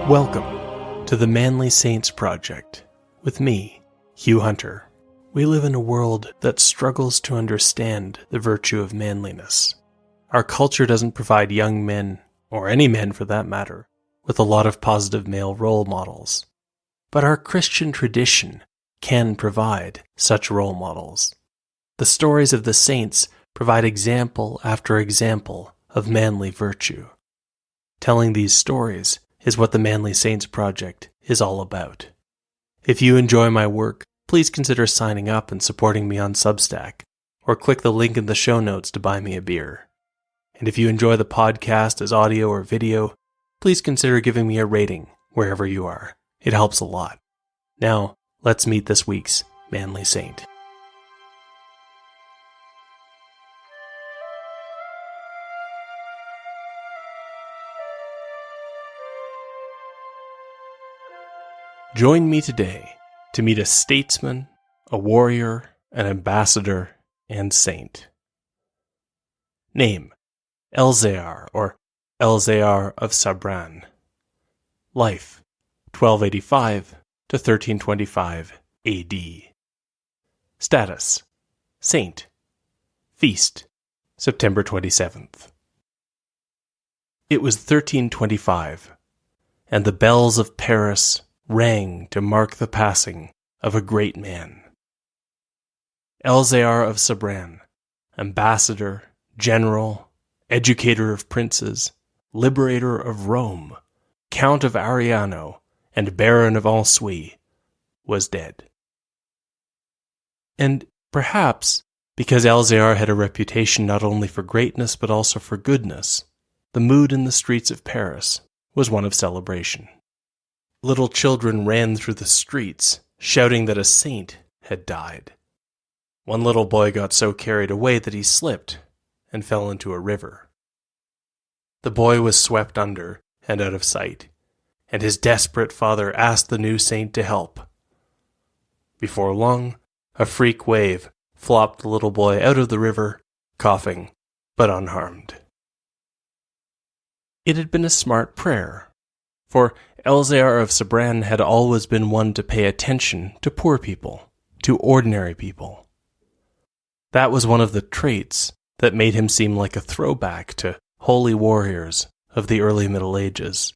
Welcome to the Manly Saints Project with me, Hugh Hunter. We live in a world that struggles to understand the virtue of manliness. Our culture doesn't provide young men, or any men for that matter, with a lot of positive male role models. But our Christian tradition can provide such role models. The stories of the saints provide example after example of manly virtue. Telling these stories is what the Manly Saints Project is all about. If you enjoy my work, please consider signing up and supporting me on Substack, or click the link in the show notes to buy me a beer. And if you enjoy the podcast as audio or video, please consider giving me a rating wherever you are. It helps a lot. Now, let's meet this week's Manly Saint. Join me today to meet a statesman, a warrior, an ambassador, and saint. Name: Elzear, or Elzear of Sabran. Life: 1285 to 1325 AD. Status: Saint. Feast: September 27th. It was 1325, and the bells of Paris rang to mark the passing of a great man. Elzear of Sabran, ambassador, general, educator of princes, liberator of Rome, count of Ariano, and baron of Elzear, was dead. And perhaps because Elzear had a reputation not only for greatness but also for goodness, the mood in the streets of Paris was one of celebration. Little children ran through the streets, shouting that a saint had died. One little boy got so carried away that he slipped and fell into a river. The boy was swept under and out of sight, and his desperate father asked the new saint to help. Before long, a freak wave flopped the little boy out of the river, coughing, but unharmed. It had been a smart prayer, for Elzear of Sabran had always been one to pay attention to poor people, to ordinary people. That was one of the traits that made him seem like a throwback to holy warriors of the early Middle Ages.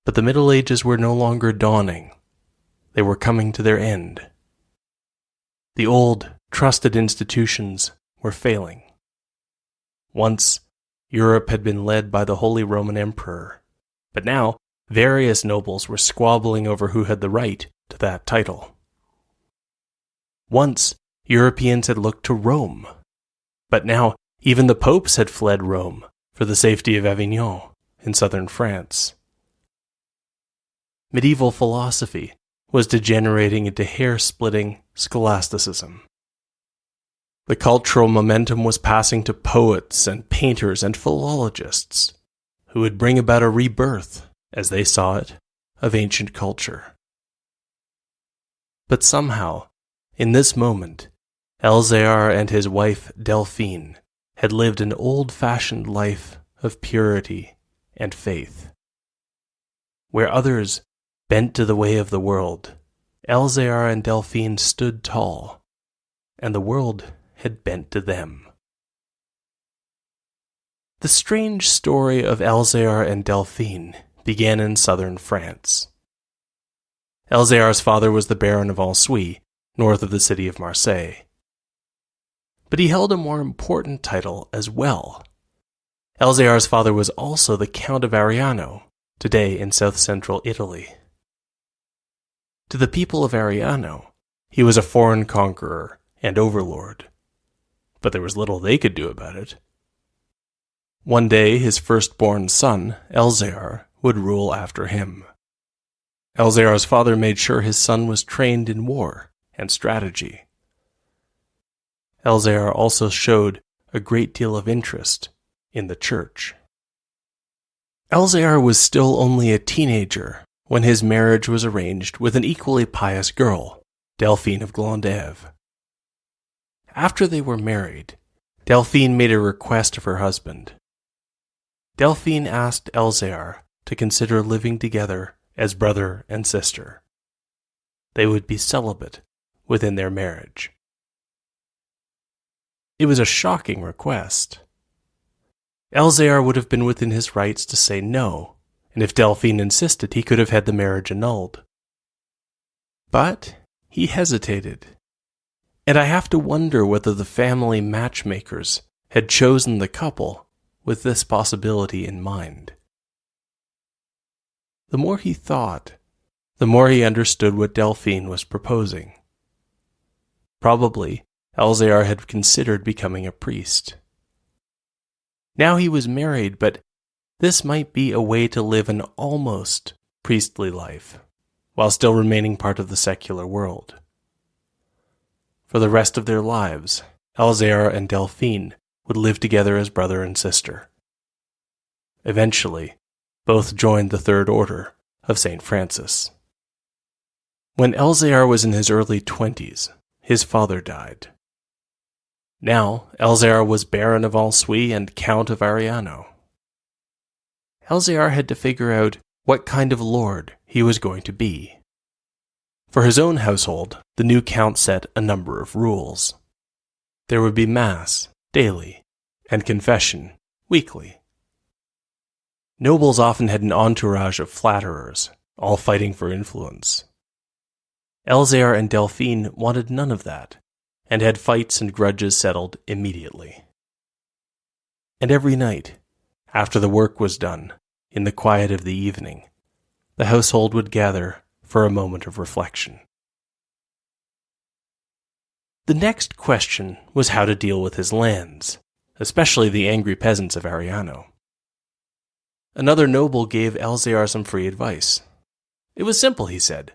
But the Middle Ages were no longer dawning. They were coming to their end. The old, trusted institutions were failing. Once, Europe had been led by the Holy Roman Emperor, but now various nobles were squabbling over who had the right to that title. Once, Europeans had looked to Rome, but now even the popes had fled Rome for the safety of Avignon in southern France. Medieval philosophy was degenerating into hair-splitting scholasticism. The cultural momentum was passing to poets and painters and philologists, who would bring about a rebirth, as they saw it, of ancient culture. But somehow, in this moment, Elzear and his wife Delphine had lived an old-fashioned life of purity and faith. Where others bent to the way of the world, Elzear and Delphine stood tall, and the world had bent to them. The strange story of Elzear and Delphine began in southern France. Elzear's father was the Baron of Elzear, north of the city of Marseille. But he held a more important title as well. Elzear's father was also the Count of Ariano, today in south-central Italy. To the people of Ariano, he was a foreign conqueror and overlord, but there was little they could do about it. One day, his firstborn son, Elzear, would rule after him. Elzear's father made sure his son was trained in war and strategy. Elzear also showed a great deal of interest in the church. Elzear was still only a teenager when his marriage was arranged with an equally pious girl, Delphine of Glandève. After they were married, Delphine made a request of her husband. Delphine asked Elzear to consider living together as brother and sister. They would be celibate within their marriage. It was a shocking request. Elzear would have been within his rights to say no, and if Delphine insisted, he could have had the marriage annulled. But he hesitated, and I have to wonder whether the family matchmakers had chosen the couple with this possibility in mind. The more he thought, the more he understood what Delphine was proposing. Probably, Elzear had considered becoming a priest. Now he was married, but this might be a way to live an almost priestly life, while still remaining part of the secular world. For the rest of their lives, Elzear and Delphine would live together as brother and sister. Eventually, both joined the Third Order of St. Francis. When Elzear was in his early 20s, his father died. Now, Elzear was Baron of Elzear and Count of Ariano. Elzear had to figure out what kind of lord he was going to be. For his own household, the new count set a number of rules. There would be Mass daily and confession weekly. Nobles often had an entourage of flatterers, all fighting for influence. Elzear and Delphine wanted none of that, and had fights and grudges settled immediately. And every night, after the work was done, in the quiet of the evening, the household would gather for a moment of reflection. The next question was how to deal with his lands, especially the angry peasants of Ariano. Another noble gave Elzear some free advice. It was simple, he said.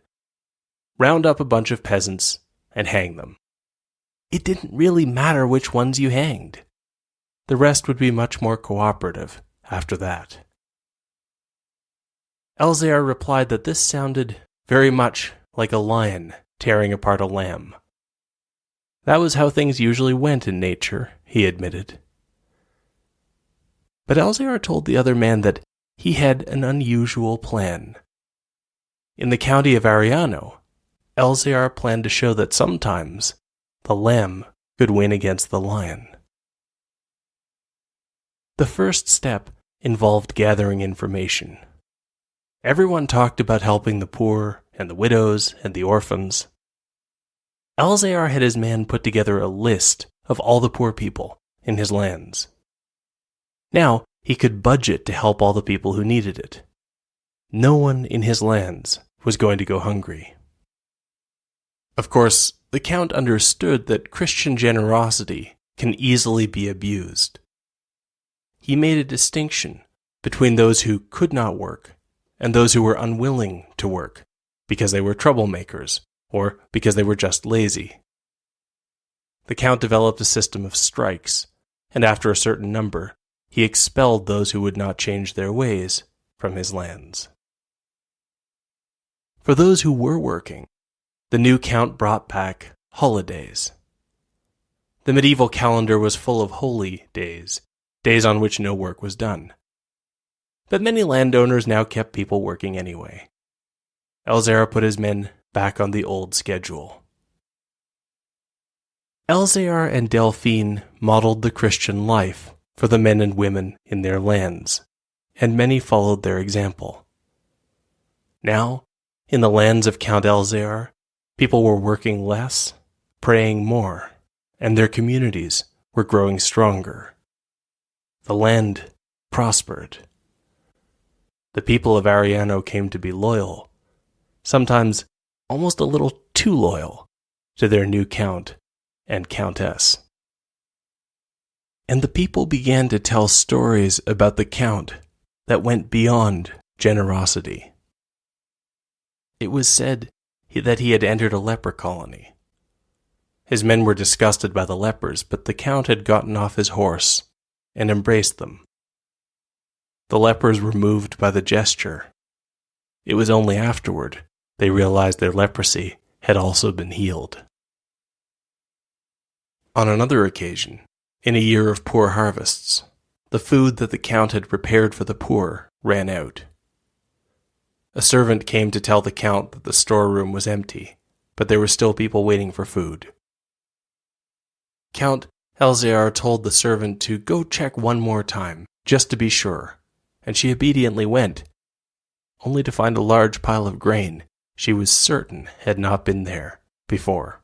Round up a bunch of peasants and hang them. It didn't really matter which ones you hanged. The rest would be much more cooperative after that. Elzear replied that this sounded very much like a lion tearing apart a lamb. That was how things usually went in nature, he admitted. But Elzear told the other man that he had an unusual plan. In the county of Ariano, Elzear planned to show that sometimes the lamb could win against the lion. The first step involved gathering information. Everyone talked about helping the poor and the widows and the orphans. Elzear had his man put together a list of all the poor people in his lands. Now he could budget to help all the people who needed it. No one in his lands was going to go hungry. Of course, the Count understood that Christian generosity can easily be abused. He made a distinction between those who could not work and those who were unwilling to work because they were troublemakers or because they were just lazy. The Count developed a system of strikes, and after a certain number, he expelled those who would not change their ways from his lands. For those who were working, the new Count brought back holidays. The medieval calendar was full of holy days, days on which no work was done. But many landowners now kept people working anyway. Elzear put his men back on the old schedule. Elzear and Delphine modeled the Christian life for the men and women in their lands, and many followed their example. Now, in the lands of Count Elzear, people were working less, praying more, and their communities were growing stronger. The land prospered. The people of Ariano came to be loyal, sometimes almost a little too loyal, to their new count and countess. And the people began to tell stories about the count that went beyond generosity. It was said that he had entered a leper colony. His men were disgusted by the lepers, but the count had gotten off his horse and embraced them. The lepers were moved by the gesture. It was only afterward they realized their leprosy had also been healed. On another occasion, in a year of poor harvests, the food that the count had prepared for the poor ran out. A servant came to tell the Count that the storeroom was empty, but there were still people waiting for food. Count Elzear told the servant to go check one more time, just to be sure, and she obediently went, only to find a large pile of grain she was certain had not been there before.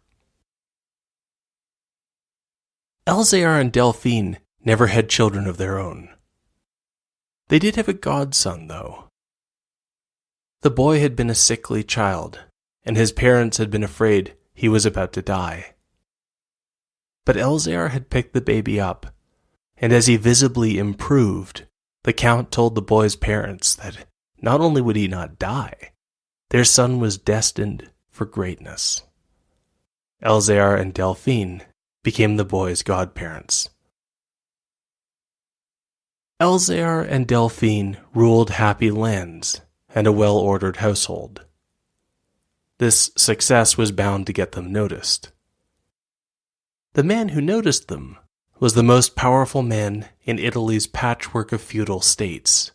Elzear and Delphine never had children of their own. They did have a godson, though. The boy had been a sickly child, and his parents had been afraid he was about to die. But Elzear had picked the baby up, and as he visibly improved, the Count told the boy's parents that not only would he not die, their son was destined for greatness. Elzear and Delphine became the boy's godparents. Elzear and Delphine ruled happy lands and a well-ordered household. This success was bound to get them noticed. The man who noticed them was the most powerful man in Italy's patchwork of feudal states,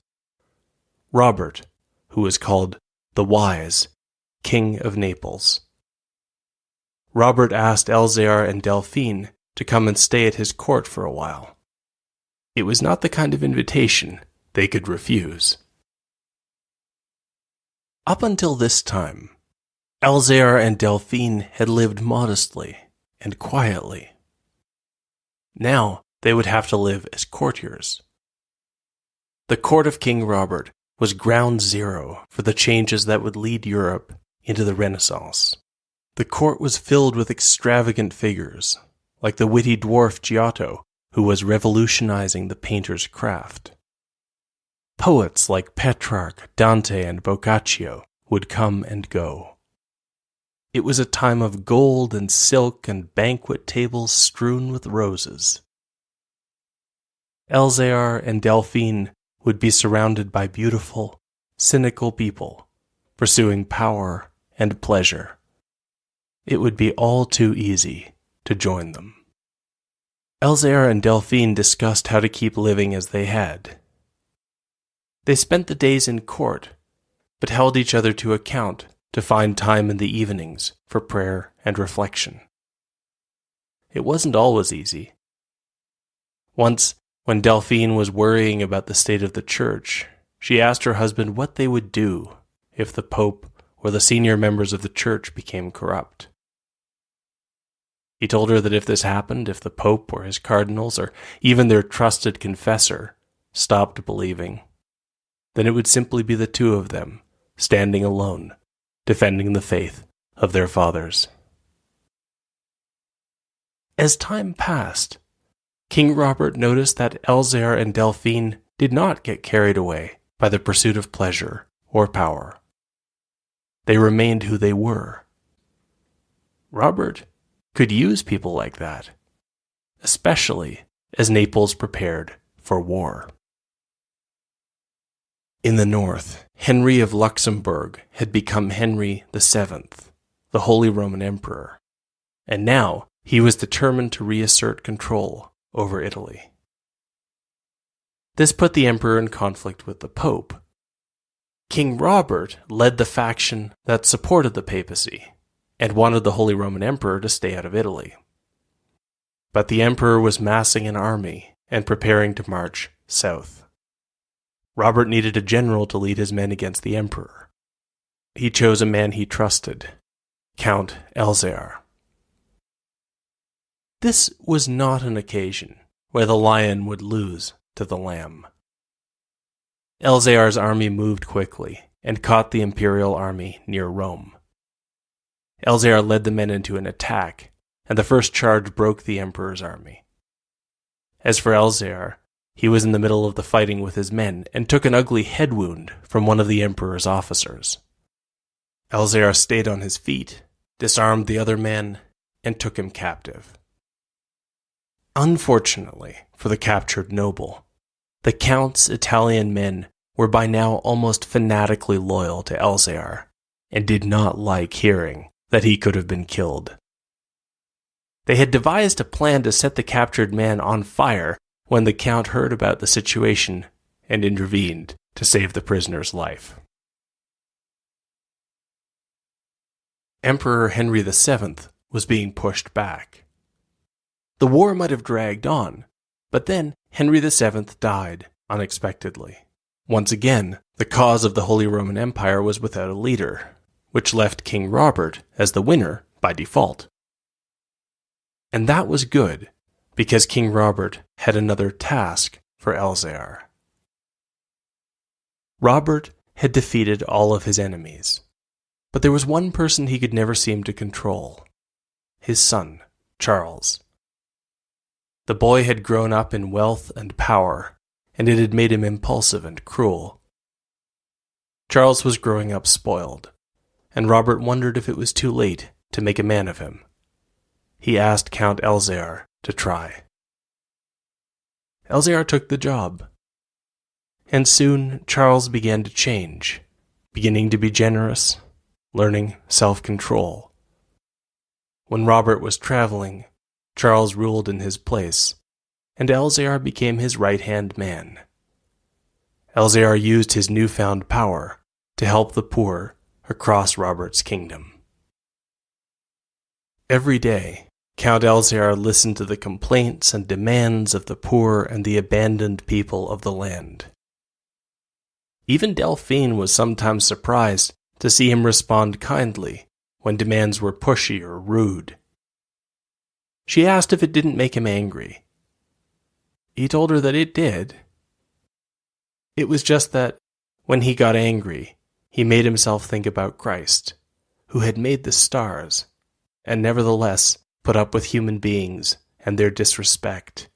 Robert, who was called the Wise, King of Naples. Robert asked Elzear and Delphine to come and stay at his court for a while. It was not the kind of invitation they could refuse. Up until this time, Elzear and Delphine had lived modestly and quietly. Now they would have to live as courtiers. The court of King Robert was ground zero for the changes that would lead Europe into the Renaissance. The court was filled with extravagant figures, like the witty dwarf Giotto, who was revolutionizing the painter's craft. Poets like Petrarch, Dante, and Boccaccio would come and go. It was a time of gold and silk and banquet tables strewn with roses. Elzear and Delphine would be surrounded by beautiful, cynical people, pursuing power and pleasure. It would be all too easy to join them. Elzear and Delphine discussed how to keep living as they had. They spent the days in court, but held each other to account to find time in the evenings for prayer and reflection. It wasn't always easy. Once, when Delphine was worrying about the state of the church, she asked her husband what they would do if the Pope or the senior members of the church became corrupt. He told her that if this happened, if the Pope or his cardinals or even their trusted confessor stopped believing, then it would simply be the two of them standing alone, defending the faith of their fathers. As time passed, King Robert noticed that Elzear and Delphine did not get carried away by the pursuit of pleasure or power. They remained who they were. Robert could use people like that, especially as Naples prepared for war. In the north, Henry of Luxembourg had become Henry VII, the Holy Roman Emperor, and now he was determined to reassert control over Italy. This put the emperor in conflict with the Pope. King Robert led the faction that supported the papacy and wanted the Holy Roman Emperor to stay out of Italy. But the emperor was massing an army and preparing to march south. Robert needed a general to lead his men against the emperor. He chose a man he trusted, Count Elzear. This was not an occasion where the lion would lose to the lamb. Elzear's army moved quickly and caught the imperial army near Rome. Elzear led the men into an attack, and the first charge broke the emperor's army. As for Elzear, he was in the middle of the fighting with his men and took an ugly head wound from one of the emperor's officers. Elzear stayed on his feet, disarmed the other man, and took him captive. Unfortunately for the captured noble, the Count's Italian men were by now almost fanatically loyal to Elzear and did not like hearing that he could have been killed. They had devised a plan to set the captured man on fire when the Count heard about the situation and intervened to save the prisoner's life. Emperor Henry VII was being pushed back. The war might have dragged on, but then Henry VII died unexpectedly. Once again, the cause of the Holy Roman Empire was without a leader, which left King Robert as the winner by default. And that was good, because King Robert had another task for Elzear. Robert had defeated all of his enemies, but there was one person he could never seem to control: his son, Charles. The boy had grown up in wealth and power, and it had made him impulsive and cruel. Charles was growing up spoiled, and Robert wondered if it was too late to make a man of him. He asked Count Elzear to try. Elzear took the job, and soon Charles began to change, beginning to be generous, learning self-control. When Robert was traveling, Charles ruled in his place, and Elzear became his right-hand man. Elzear used his newfound power to help the poor across Robert's kingdom. Every day, Count Elzear listened to the complaints and demands of the poor and the abandoned people of the land. Even Delphine was sometimes surprised to see him respond kindly when demands were pushy or rude. She asked if it didn't make him angry. He told her that it did. It was just that, when he got angry, he made himself think about Christ, who had made the stars, and nevertheless put up with human beings and their disrespect,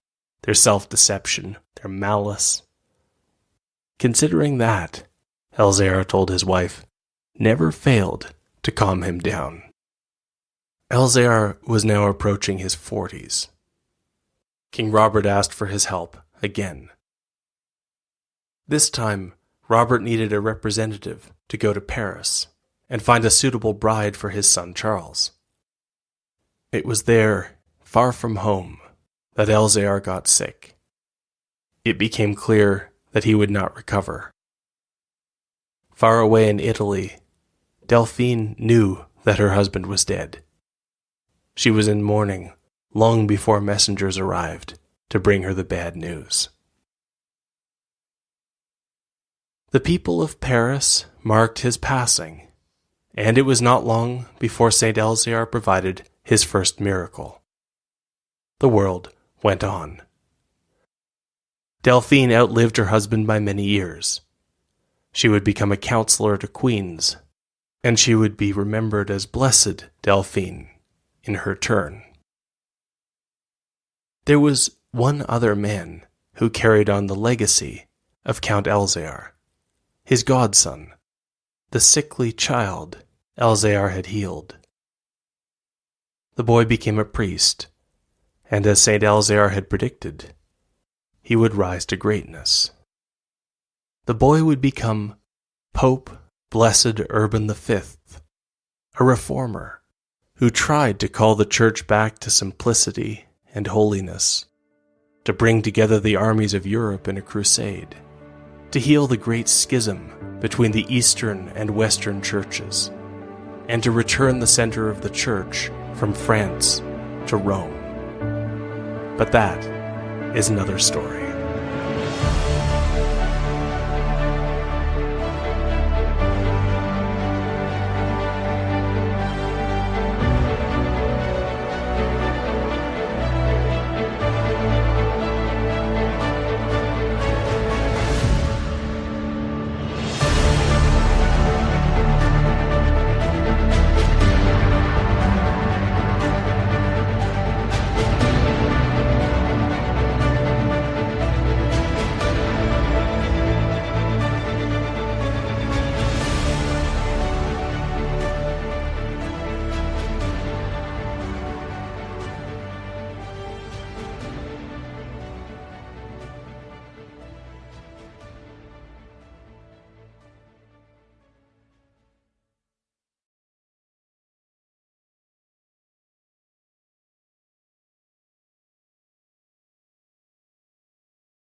their self-deception, their malice. Considering that, Elzear told his wife, never failed to calm him down. Elzear was now approaching his 40s. King Robert asked for his help again. This time, Robert needed a representative to go to Paris and find a suitable bride for his son Charles. It was there, far from home, that Elzear got sick. It became clear that he would not recover. Far away in Italy, Delphine knew that her husband was dead. She was in mourning long before messengers arrived to bring her the bad news. The people of Paris marked his passing, and it was not long before St. Elzear provided his first miracle. The world went on. Delphine outlived her husband by many years. She would become a counselor to queens, and she would be remembered as Blessed Delphine in her turn. There was one other man who carried on the legacy of Count Elzear, his godson, the sickly child Elzear had healed. The boy became a priest, and as St. Elzear had predicted, he would rise to greatness. The boy would become Pope Blessed Urban V, a reformer who tried to call the Church back to simplicity and holiness, to bring together the armies of Europe in a crusade, to heal the great schism between the Eastern and Western churches, and to return the center of the Church from France to Rome. But that is another story.